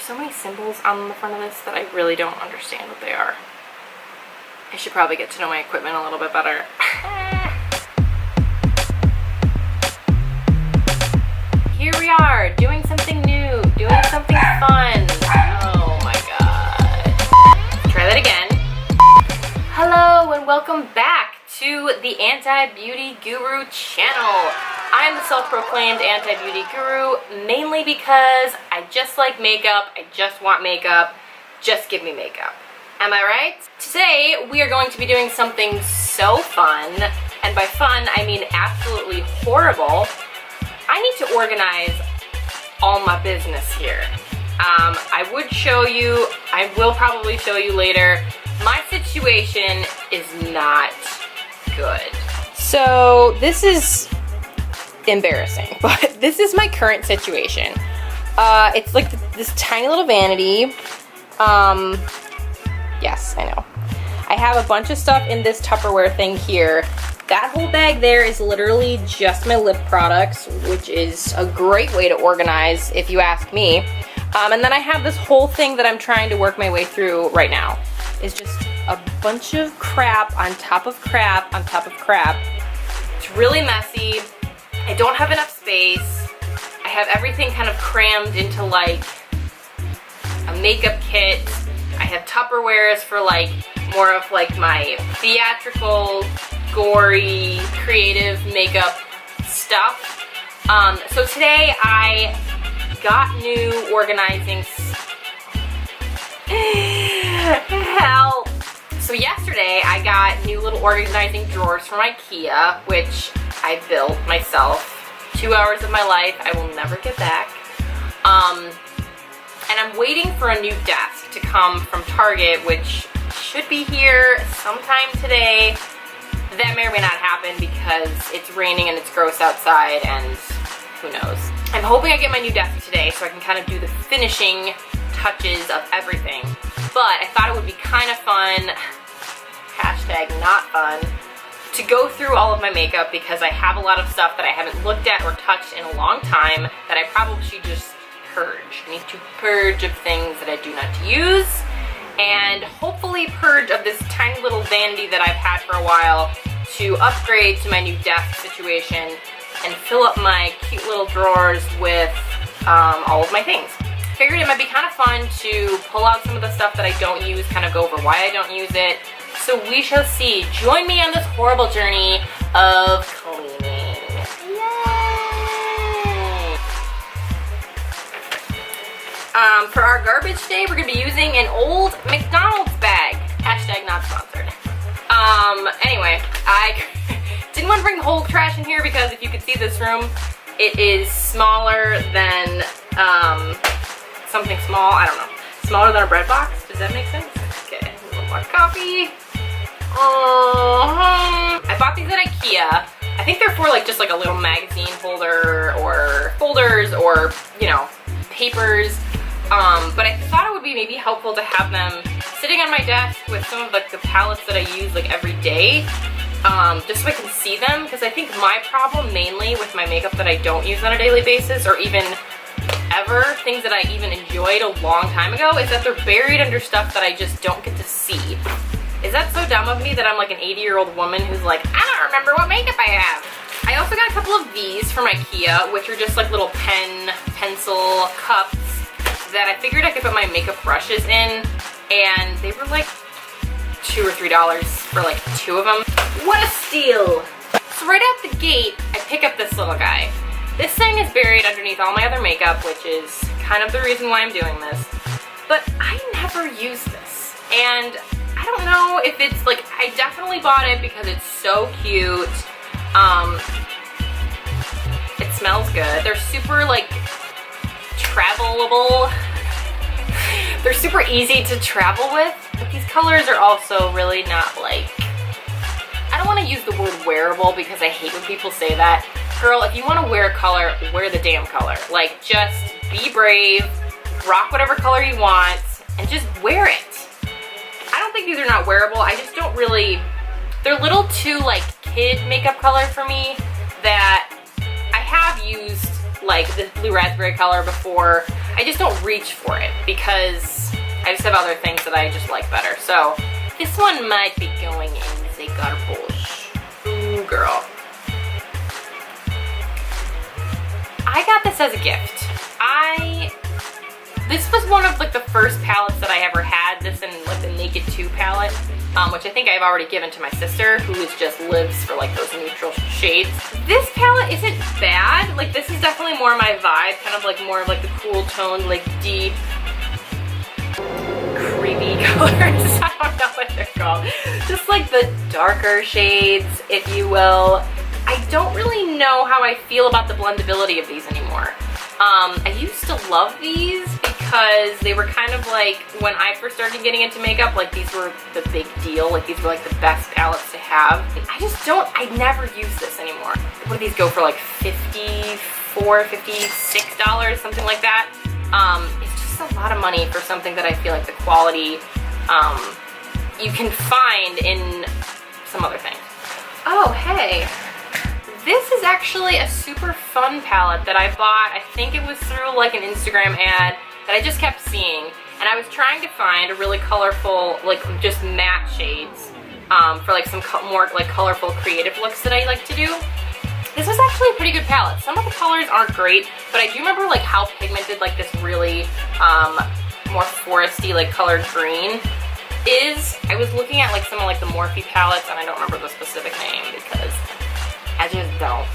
There's so many symbols on the front of this that I really don't understand what they are. I should probably get to know my equipment a little bit better. Here we are, doing something new, doing something fun. Oh my god. Try that again. Hello and welcome back to the Anti-Beauty Guru channel. I'm the self-proclaimed anti-beauty guru, mainly because I just like makeup, I just want makeup, just give me makeup. Am I right? Today we are going to be doing something so fun, and by fun I mean absolutely horrible. I need to organize all my business here. I would show you, I will probably show you later, my situation is not good. So this is embarrassing, but this is my current situation. It's like this tiny little vanity. Yes, I know. I have a bunch of stuff in this Tupperware thing here. That whole bag there is literally just my lip products, which is a great way to organize if you ask me. And then I have this whole thing that I'm trying to work my way through right now. It's just a bunch of crap on top of crap on top of crap. It's really messy. I don't have enough space. I have everything kind of crammed into like a makeup kit. I have Tupperwares for like more of like my theatrical, gory, creative makeup stuff. So today I got new organizing help. So yesterday I got new little organizing drawers from IKEA, which I built myself. 2 hours of my life I will never get back. And I'm waiting for a new desk to come from Target, which should be here sometime today. That may or may not happen because it's raining and it's gross outside and who knows. I'm hoping I get my new desk today so I can kind of do the finishing touches of everything. But I thought it would be kind of fun, hashtag not fun, to go through all of my makeup because I have a lot of stuff that I haven't looked at or touched in a long time that I probably should just purge. I need to purge of things that I do not use and hopefully purge of this tiny little vanity that I've had for a while to upgrade to my new desk situation and fill up my cute little drawers with all of my things. Figured it might be kind of fun to pull out some of the stuff that I don't use, kind of go over why I don't use it. So we shall see. Join me on this horrible journey of cleaning. Yay! For our garbage day, we're gonna be using an old McDonald's bag. Hashtag not sponsored. Anyway, I didn't want to bring the whole trash in here because if you could see this room, it is smaller than, something small, I don't know. Smaller than a bread box, does that make sense? Okay, a little more coffee. I bought these at IKEA. I think they're for like just like a little magazine holder or folders or, you know, papers. But I thought it would be maybe helpful to have them sitting on my desk with some of like the palettes that I use like every day. Just so I can see them, because I think my problem mainly with my makeup that I don't use on a daily basis or even ever, things that I even enjoyed a long time ago, is that they're buried under stuff that I just don't get to see. Is that so dumb of me that I'm like an 80-year-old woman who's like, I don't remember what makeup I have? I also got a couple of these from IKEA, which are just like little pencil cups that I figured I could put my makeup brushes in, and they were like $2 or $3 for like 2 of them. What a steal! So right out the gate, I pick up this little guy. This thing is buried underneath all my other makeup, which is kind of the reason why I'm doing this. But I never use this. And I don't know if it's like, I definitely bought it because it's so cute. It smells good. They're super like travelable. They're super easy to travel with, but these colors are also really not like, I don't want to use the word wearable because I hate when people say that. Girl, if you want to wear a color, wear the damn color. Like, just be brave, rock whatever color you want, and just wear it. I don't think these are not wearable. I just don't really, they're a little too like kid makeup color for me that I have used like this blue raspberry color before. I just don't reach for it because I just have other things that I just like better. So this one might be going in the garbage. Ooh, girl. I got this as a gift. This was one of like the first palettes that I ever had. This and like the Naked 2 palette, which I think I've already given to my sister, who just lives for like those neutral shades. This palette isn't bad. Like this is definitely more my vibe, kind of like more of like the cool tone, like deep, creepy colors. I don't know what they're called. Just like the darker shades, if you will. I don't really know how I feel about the blendability of these anymore. I used to love these because they were kind of like, when I first started getting into makeup, like these were the big deal. Like these were like the best palettes to have. I never use this anymore. What do these go for, like $54, $56, something like that? It's just a lot of money for something that I feel like the quality you can find in some other things. Oh, hey. This is actually a super fun palette that I bought. I think it was through like an Instagram ad that I just kept seeing. And I was trying to find a really colorful, like just matte shades for like some more like colorful creative looks that I like to do. This was actually a pretty good palette. Some of the colors aren't great, but I do remember like how pigmented like this really more foresty like colored green is. I was looking at like some of like the Morphe palettes, and I don't remember the specific name because I just don't.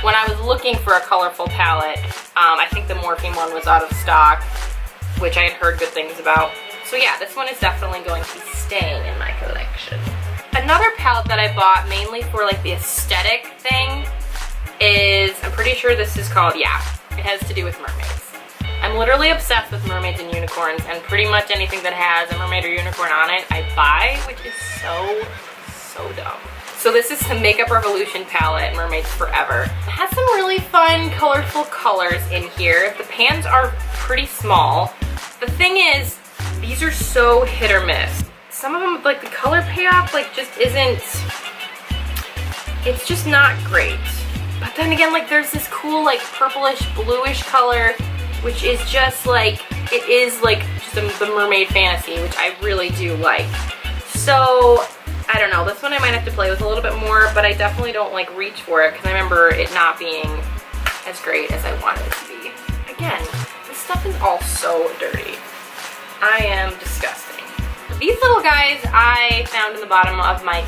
When I was looking for a colorful palette, I think the Morphe one was out of stock, which I had heard good things about. So yeah, this one is definitely going to be staying in my collection. Another palette that I bought mainly for like the aesthetic thing is, I'm pretty sure this is called, yeah, it has to do with mermaids. I'm literally obsessed with mermaids and unicorns, and pretty much anything that has a mermaid or unicorn on it, I buy, which is so dumb. So this is the Makeup Revolution palette, Mermaids Forever. It has some really fun, colorful colors in here. The pans are pretty small. The thing is, these are so hit or miss. Some of them, like the color payoff, like just isn't, it's just not great. But then again, like there's this cool like purplish, bluish color, which is just like, it is like just the mermaid fantasy, which I really do like. So, I don't know, this one I might have to play with a little bit more, but I definitely don't like reach for it because I remember it not being as great as I wanted it to be. Again, this stuff is all so dirty. I am disgusting. These little guys I found in the bottom of my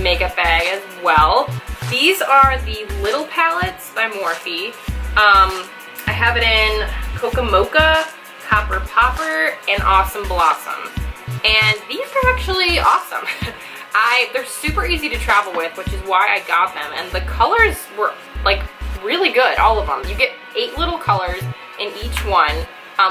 makeup bag as well. These are the Little Palettes by Morphe. I have it in Coca Mocha, Copper Popper, and Awesome Blossom. And these are actually awesome. They're super easy to travel with, which is why I got them. And the colors were like really good, all of them. You get 8 little colors in each one,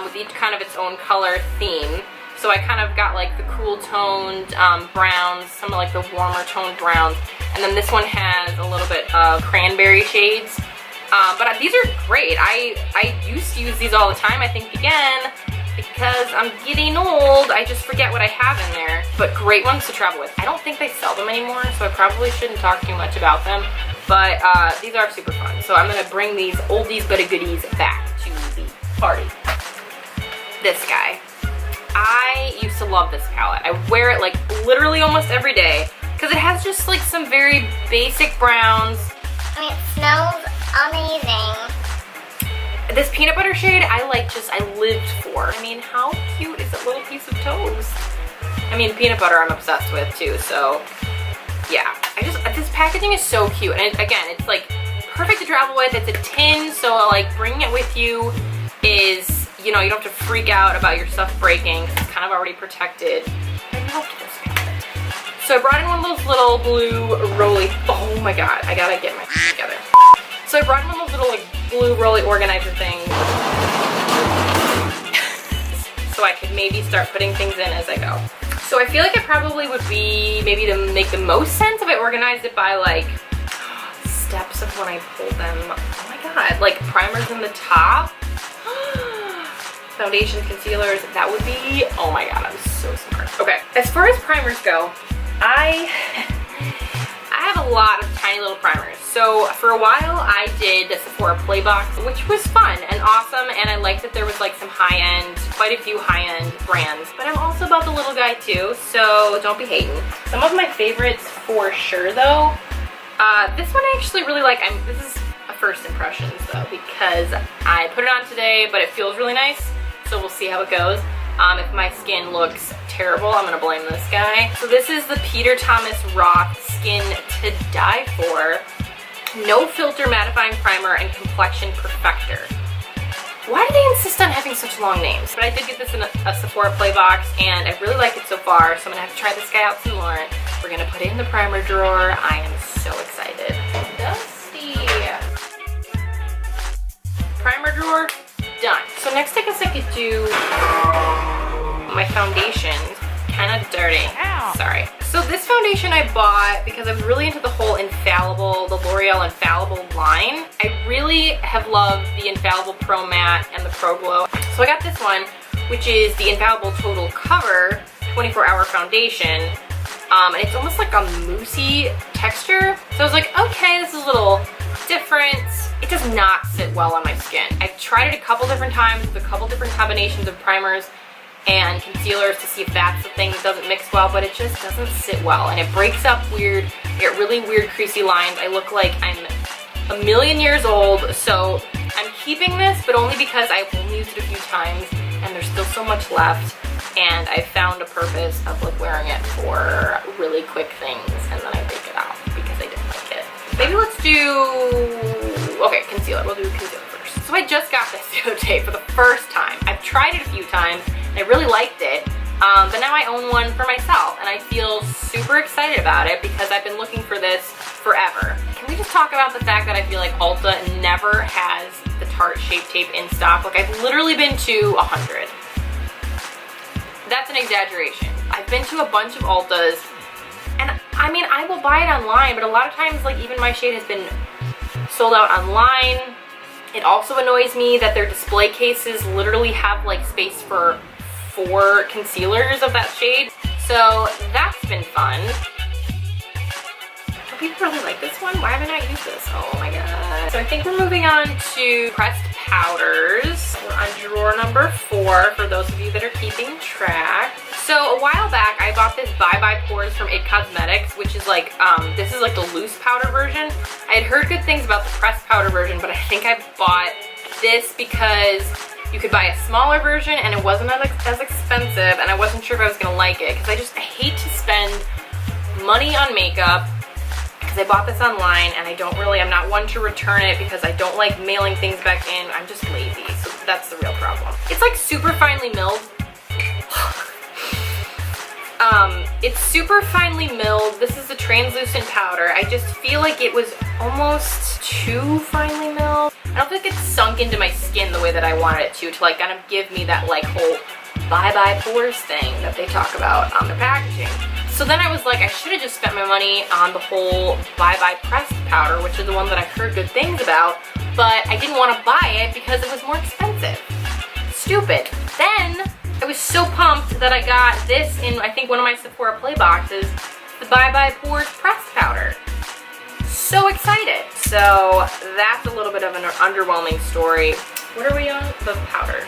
with each kind of its own color theme. So I kind of got like the cool toned browns, some of like the warmer toned browns. And then this one has a little bit of cranberry shades. But these are great. I used to use these all the time. I think again, because I'm getting old, I just forget what I have in there. But great ones to travel with. I don't think they sell them anymore, so I probably shouldn't talk too much about them. But these are super fun. So I'm gonna bring these oldies but a goodies back to the party. This guy. I used to love this palette. I wear it like literally almost every day because it has just like some very basic browns. I mean, it smells amazing. This peanut butter shade, I lived for. I mean, how cute is that little piece of toast? I mean, peanut butter I'm obsessed with too, so yeah. This packaging is so cute. And again, it's like perfect to travel with. It's a tin, so like bringing it with you is, you know, you don't have to freak out about your stuff breaking. It's kind of already protected. I loved this palette. So I brought in one of those little blue roly, oh my god, I gotta get my shit together. So I brought in one of those little like blue roly organizer things so I could maybe start putting things in as I go. So I feel like it probably would be, maybe to make the most sense if I organized it by like steps of when I pull them. Oh my god, like primers in the top, foundations, concealers, that would be, oh my god, I'm so smart. Okay, as far as primers go, I have a lot of tiny little primers. So for a while I did the Sephora Play Box, which was fun and awesome, and I liked that there was like some high-end, quite a few high-end brands. But I'm also about the little guy too, so don't be hating. Some of my favorites for sure though, this one I actually really like. This is a first impressions though, because I put it on today, but it feels really nice, so we'll see how it goes. If my skin looks terrible, I'm gonna blame this guy. So this is the Peter Thomas Roth Skin to Die For No Filter Mattifying Primer and Complexion Perfector. Why do they insist on having such long names? But I did get this in a Sephora Play Box, and I really like it so far, so I'm gonna have to try this guy out some more. We're gonna put it in the primer drawer. I am so excited. Dusty. Primer drawer, done. So next I guess I could do my foundation. Kind of dirty. Ow. Sorry. So this foundation I bought because I was really into the whole Infallible, the L'Oreal Infallible line. I really have loved the Infallible Pro Matte and the Pro Glow. So I got this one, which is the Infallible Total Cover 24-Hour Foundation. And it's almost like a moussey texture. So I was like, okay, this is a little different. It does not sit well on my skin. I've tried it a couple different times with a couple different combinations of primers and concealers to see if that's the thing that doesn't mix well, but it just doesn't sit well, and it breaks up weird. I get really weird creasy lines. I look like I'm a million years old, so I'm keeping this, but only because I've only used it a few times, and there's still so much left, and I found a purpose of like wearing it for really quick things, and then I take it out because I didn't like it. Maybe let's do, okay, concealer. We'll do concealer first. So I just got this the other day for the first time. I've tried it a few times, I really liked it, but now I own one for myself, and I feel super excited about it because I've been looking for this forever. Can we just talk about the fact that I feel like Ulta never has the Tarte Shape Tape in stock? Like, I've literally been to 100. That's an exaggeration. I've been to a bunch of Ultas, and I mean, I will buy it online, but a lot of times, like, even my shade has been sold out online. It also annoys me that their display cases literally have like space for 4 concealers of that shade. So that's been fun. Do people really like this one? Why haven't I used this? Oh my god. So I think we're moving on to pressed powders. We're on drawer number 4 for those of you that are keeping track. So a while back I bought this Bye Bye Pores from IT Cosmetics, which is like, this is like the loose powder version. I had heard good things about the pressed powder version, but I think I bought this because you could buy a smaller version and it wasn't as expensive, and I wasn't sure if I was gonna like it because I hate to spend money on makeup because I bought this online, and I'm not one to return it because I don't like mailing things back in. I'm just lazy, so that's the real problem. It's like super finely milled. It's super finely milled. This is a translucent powder. I just feel like it was almost too finely milled. I don't think it's sunk into my skin the way that I wanted it to like kind of give me that like whole Bye Bye Pores thing that they talk about on their packaging. So then I was like, I should have just spent my money on the whole Bye Bye Pressed powder, which is the one that I heard good things about, but I didn't want to buy it because it was more expensive. Stupid. Then I was so pumped that I got this in, I think, one of my Sephora Play Boxes, the Bye Bye Pores Pressed Powder. So excited. So that's a little bit of an underwhelming story. What are we on? The powder.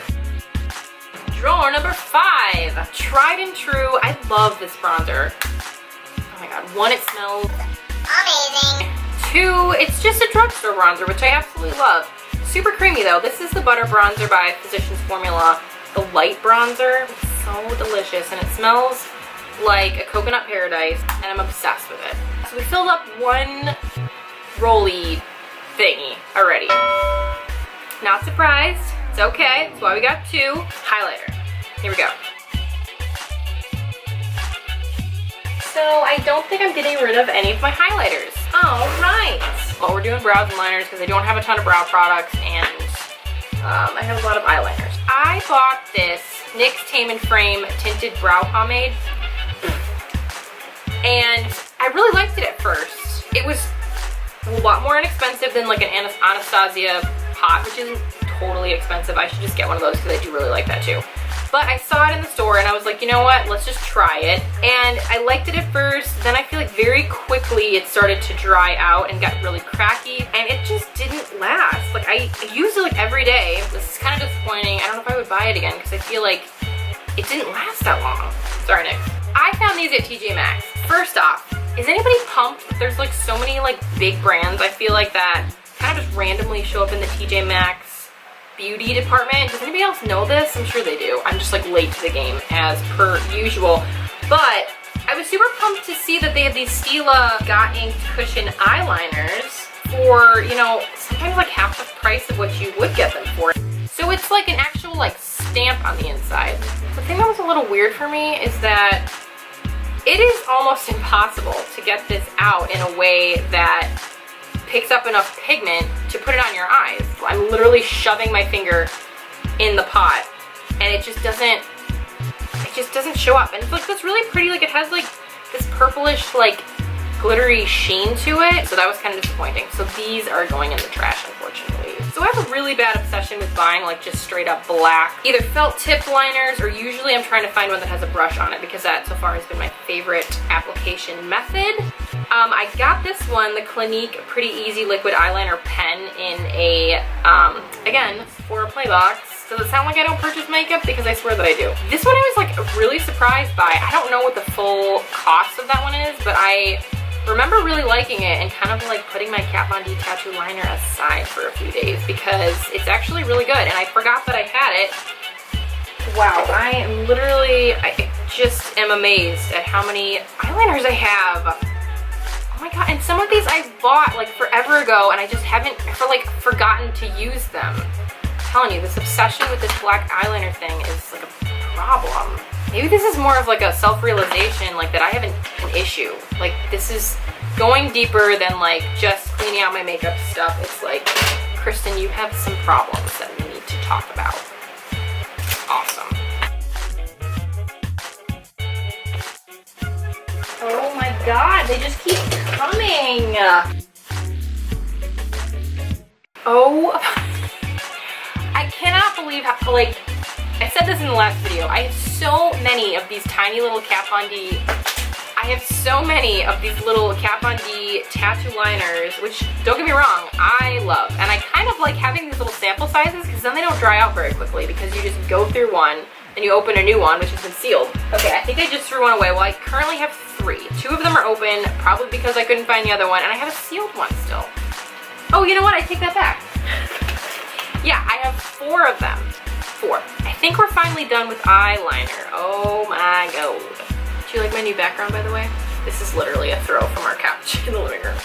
Drawer number 5. Tried and true. I love this bronzer. Oh my god. 1, it smells Amazing. 2, it's just a drugstore bronzer, which I absolutely love. Super creamy though. This is the Butter Bronzer by Physicians Formula. The light bronzer. It's so delicious, and it smells like a coconut paradise, and I'm obsessed with it. So we filled up 1 rolly thingy already. Not surprised. It's okay. That's why we got 2. Highlighter. Here we go. So I don't think I'm getting rid of any of my highlighters. All right. Well, we're doing brows and liners because I don't have a ton of brow products, and I have a lot of eyeliners. I bought this NYX Tame and Frame Tinted Brow Pomade, and I really liked it at first. It was a lot more inexpensive than like an Anastasia pot, which isn't totally expensive. I should just get one of those because I do really like that too. But I saw it in the store and I was like, you know what, let's just try it. And I liked it at first, then I feel like very quickly it started to dry out and got really cracky, and it just didn't last. Like I used it like every day. This is kind of disappointing. I don't know if I would buy it again because I feel like it didn't last that long. Sorry, Nick. I found these at TJ Maxx. First off, is anybody pumped that there's like so many like big brands? I feel like that kind of just randomly show up in the TJ Maxx beauty department. Does anybody else know this? I'm sure they do. I'm just like late to the game as per usual. But I was super pumped to see that they have these Stila Got Ink cushion eyeliners for, you know, sometimes like half the price of what you would get them for. So it's like an actual like stamp on the inside. The thing that was a little weird for me is that it is almost impossible to get this out in a way that picks up enough pigment to put it on your eyes. I'm literally shoving my finger in the pot and it just doesn't show up. And it's like this really pretty, like it has like this purplish like glittery sheen to it. So that was kind of disappointing. So these are going in the trash, unfortunately. So I have a really bad obsession with buying like just straight up black, either felt tip liners, or usually I'm trying to find one that has a brush on it because that so far has been my favorite application method. I got this one, the Clinique Pretty Easy Liquid Eyeliner Pen in a, again, for a play box. Does it sound like I don't purchase makeup? Because I swear that I do. This one I was like really surprised by. I don't know what the full cost of that one is, but I remember really liking it and kind of like putting my Kat Von D tattoo liner aside for a few days because it's actually really good, and I forgot that I had it. Wow, I am literally, I just am amazed at how many eyeliners I have. Oh my god, and some of these I bought like forever ago and I just haven't forgotten to use them. I'm telling you, this obsession with this black eyeliner thing is like a problem. Maybe this is more of like a self-realization, like that I have an issue. Like this is going deeper than like just cleaning out my makeup stuff. It's like, Kristen, you have some problems that we need to talk about. Awesome. Oh my god, they just keep coming. Oh, I cannot believe how, like, I said this in the last video, I have so many of these tiny little Kat Von D, I have so many of these little Kat Von D tattoo liners, which, don't get me wrong, I love. And I kind of like having these little sample sizes because then they don't dry out very quickly because you just go through one and you open a new one, which has been sealed. Okay, I think I just threw one away. Well, I currently have 3. 2 of them are open, probably because I couldn't find the other one, and I have a sealed one still. Oh, you know what? I take that back. Yeah, I have 4 of them. 4. I think we're finally done with eyeliner. Oh my god. Do you like my new background, by the way? This is literally a throw from our couch in the living room.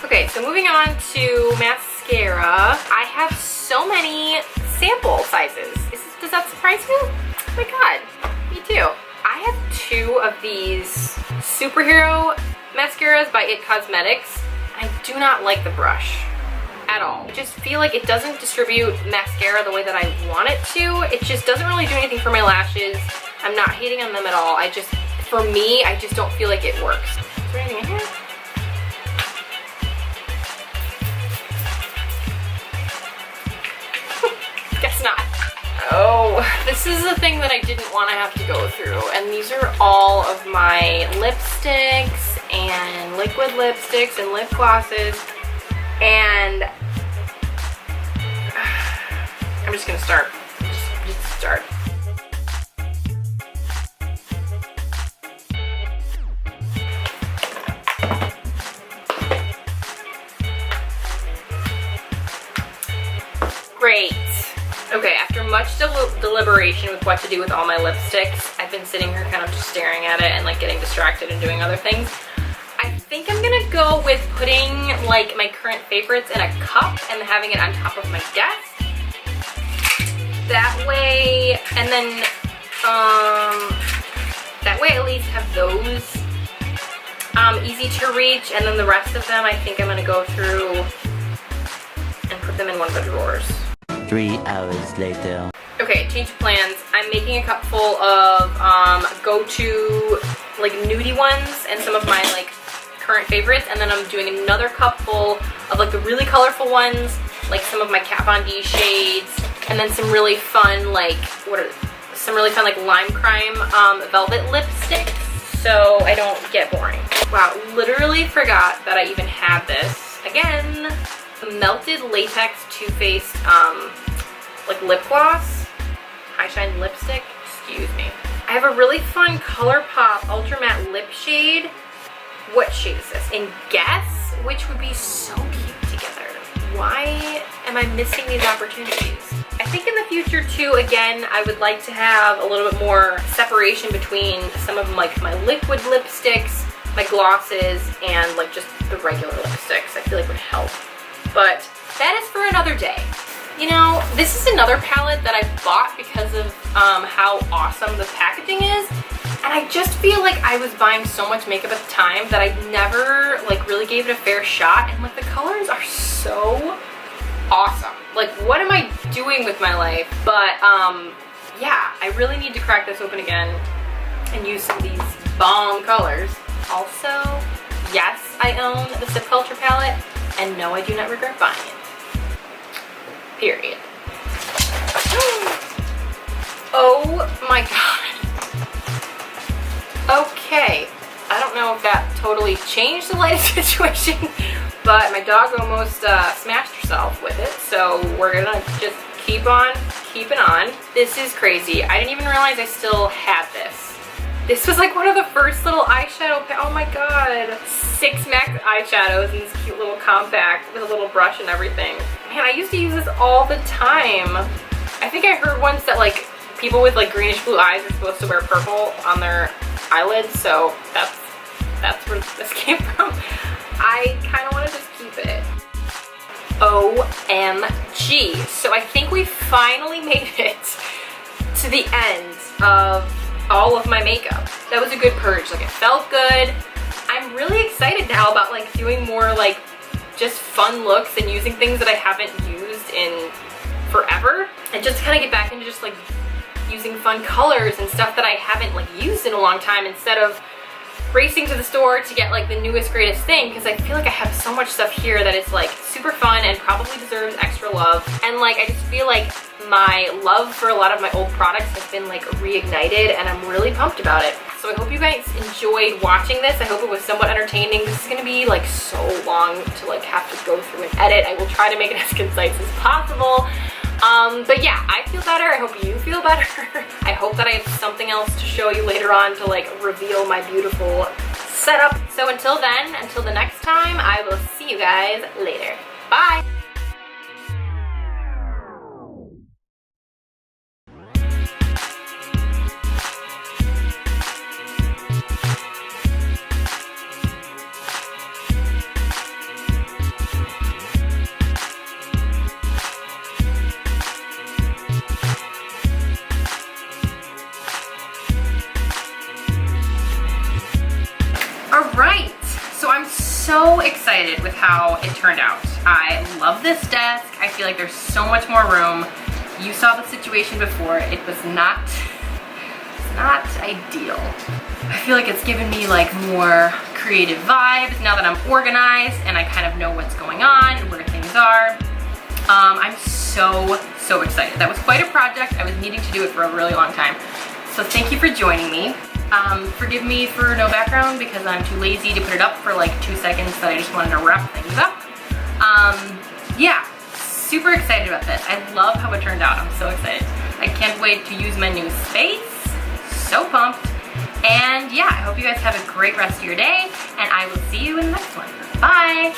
Okay, so moving on to mascara. I have so many sample sizes. Does that surprise you? Oh my god, me too. I have 2 of these superhero mascaras by IT Cosmetics. I do not like the brush at all. I just feel like it doesn't distribute mascara the way that I want it to. It just doesn't really do anything for my lashes. I'm not hating on them at all. For me, I just don't feel like it works. Is there anything in here? Guess not. Oh, this is the thing that I didn't want to have to go through. And these are all of my lipsticks and liquid lipsticks and lip glosses. And I'm just gonna start. Just start. Great. Okay, after much deliberation with what to do with all my lipsticks, I've been sitting here kind of just staring at it and like getting distracted and doing other things. I think I'm gonna go with putting like my current favorites in a cup and having it on top of my desk. That way, and then that way I at least have those easy to reach, and then the rest of them I think I'm gonna go through and put them in one of the drawers. 3 hours later. Okay, change of plans. I'm making a cup full of go-to like nudie ones and some of my like current favorites, and then I'm doing another cup full of like the really colorful ones, like some of my Kat Von D shades, and then some really fun like some really fun like lime crime velvet lipstick so I don't get boring. Wow, literally forgot that I even had this. Again, the melted latex Too Faced like lip gloss, high shine lipstick, excuse me. I have a really fun ColourPop Ultra Matte lip shade. What shade is this? In Guess, which would be so cute together. Why am I missing these opportunities? I think in the future too, again, I would like to have a little bit more separation between some of like my liquid lipsticks, my glosses, and like just the regular lipsticks. I feel like would help. But that is for another day. You know, this is another palette that I bought because of how awesome the packaging is. And I just feel like I was buying so much makeup at the time that I never like really gave it a fair shot. And like the colors are so awesome. Like what am I doing with my life? But yeah, I really need to crack this open again and use some of these bomb colors. Also, yes, I own the Sip Culture palette, and no, I do not regret buying it. Period. Oh my god. Okay, I don't know if that totally changed the lighting situation, but my dog almost smashed herself with it, so we're gonna just keep on keeping on. This is crazy. I didn't even realize I still had this. This was like one of the first little eyeshadow, oh my god. 6 MAC eyeshadows in this cute little compact with a little brush and everything. Man, I used to use this all the time. I think I heard once that like people with like greenish blue eyes are supposed to wear purple on their eyelids, so that's where this came from. I kind of want to just keep it. OMG. So I think we finally made it to the end of all of my makeup. That was a good purge. Like it felt good. I'm really excited now about like doing more like just fun looks and using things that I haven't used in forever, and just kind of get back into just like using fun colors and stuff that I haven't like used in a long time, instead of racing to the store to get like the newest greatest thing, because I feel like I have so much stuff here that is like super fun and probably deserves extra love. And like I just feel like my love for a lot of my old products has been like reignited, and I'm really pumped about it. So I hope you guys enjoyed watching this. I hope it was somewhat entertaining. This is gonna be like so long to like have to go through and edit. I will try to make it as concise as possible. But yeah, I feel better. I hope you feel better. I hope that I have something else to show you later on to like reveal my beautiful setup. So until then, until the next time, I will see you guys later. Bye. Alright, so I'm so excited with how it turned out. I love this desk. I feel like there's so much more room. You saw the situation before. It was not ideal. I feel like it's given me like more creative vibes now that I'm organized and I kind of know what's going on and where things are. I'm so excited. That was quite a project. I was needing to do it for a really long time. So thank you for joining me. Forgive me for no background because I'm too lazy to put it up for like 2 seconds, but I just wanted to wrap things up. Yeah, super excited about this. I love how it turned out. I'm so excited. I can't wait to use my new space. So pumped. And yeah, I hope you guys have a great rest of your day, and I will see you in the next one. Bye!